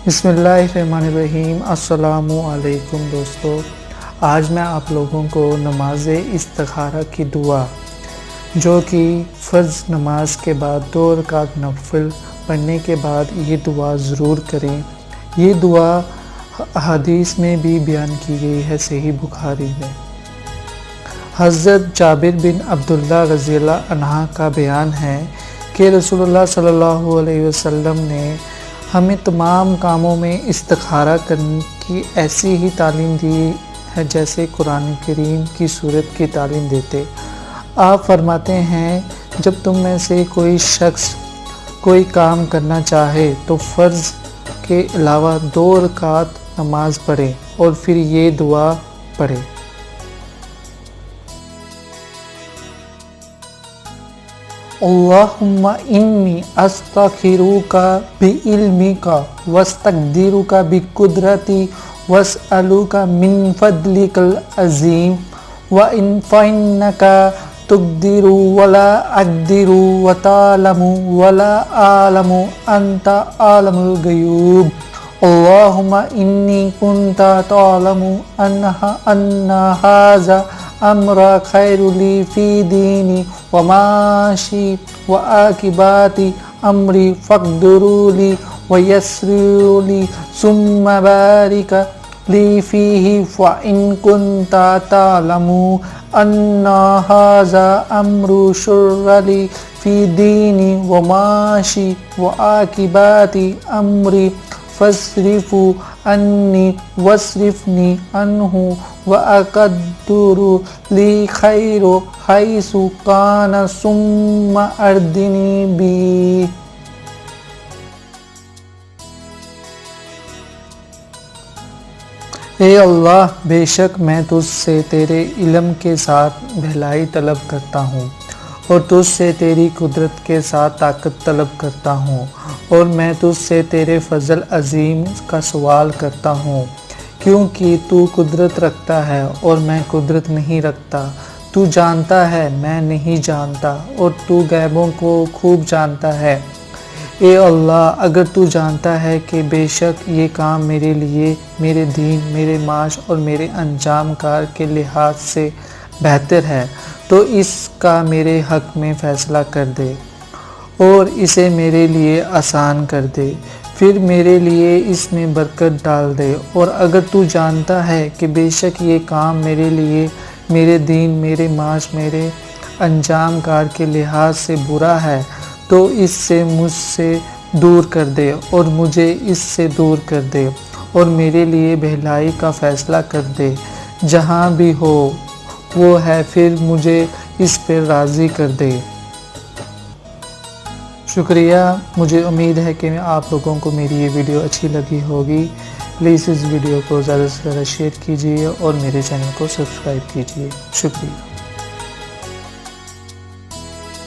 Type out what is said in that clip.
بسم اللہ الرحمن الرحیم۔ السلام علیکم دوستو، آج میں آپ لوگوں کو نماز استخارہ کی دعا جو کہ فرض نماز کے بعد 2 رکعت نفل پڑھنے کے بعد یہ دعا ضرور کریں۔ یہ دعا حدیث میں بھی بیان کی گئی ہے صحیح بخاری میں۔ حضرت جابر بن عبداللہ رضی اللہ عنہ کا بیان ہے کہ رسول اللہ صلی اللہ علیہ وسلم نے ہمیں تمام کاموں میں استخارہ کرنے کی ایسی ہی تعلیم دی ہے جیسے قرآن کریم کی سورت کی تعلیم دیتے۔ آپ فرماتے ہیں جب تم میں سے کوئی شخص کوئی کام کرنا چاہے تو فرض کے علاوہ 2 رکعت نماز پڑھے اور پھر یہ دعا پڑھے۔ اللہم انی استخیرک بعلمک واستقدرک بقدرتی واسألک من فضلک العظیم فإنک تقدر ولا اقدر وتعلم ولا اعلم انت عالم الغیوب۔ اللہم انی کنت تعلم ان ھذا امر خیر لی فی دینی ومعاشی وعاقبات امری فاقدر لی ویسر لی ثم بارک لی فیہ فإن کنت تعلم ان ھذا امر شر لی فی دینی ومعاشی وعاقبات امری فاصرف عنی واصرفنی عنہ وأقدر لی خیر حیث کان ثم اردنی بی۔ اے اللہ، بے شک میں تجھ سے تیرے علم کے ساتھ بھلائی طلب کرتا ہوں اور تجھ سے تیری قدرت کے ساتھ طاقت طلب کرتا ہوں، اور میں تجھ سے تیرے فضل عظیم کا سوال کرتا ہوں، کیونکہ تو قدرت رکھتا ہے اور میں قدرت نہیں رکھتا، تو جانتا ہے میں نہیں جانتا، اور تو غیبوں کو خوب جانتا ہے۔ اے اللہ، اگر تو جانتا ہے کہ بے شک یہ کام میرے لیے، میرے دین، میرے معاش اور میرے انجام کار کے لحاظ سے بہتر ہے تو اس کا میرے حق میں فیصلہ کر دے اور اسے میرے لیے آسان کر دے، پھر میرے لیے اس میں برکت ڈال دے۔ اور اگر تو جانتا ہے کہ بے شک یہ کام میرے لیے، میرے دین، میرے معاش، میرے انجام کار کے لحاظ سے برا ہے تو اس سے مجھ سے دور کر دے اور مجھے اس سے دور کر دے اور میرے لیے بھلائی کا فیصلہ کر دے، جہاں بھی ہو وہ ہے، پھر مجھے اس پر راضی کر دے۔ شکریہ، مجھے امید ہے کہ آپ لوگوں کو میری یہ ویڈیو اچھی لگی ہوگی۔ پلیز اس ویڈیو کو زیادہ سے زیادہ شیئر کیجیے اور میرے چینل کو سبسکرائب کیجیے۔ شکریہ۔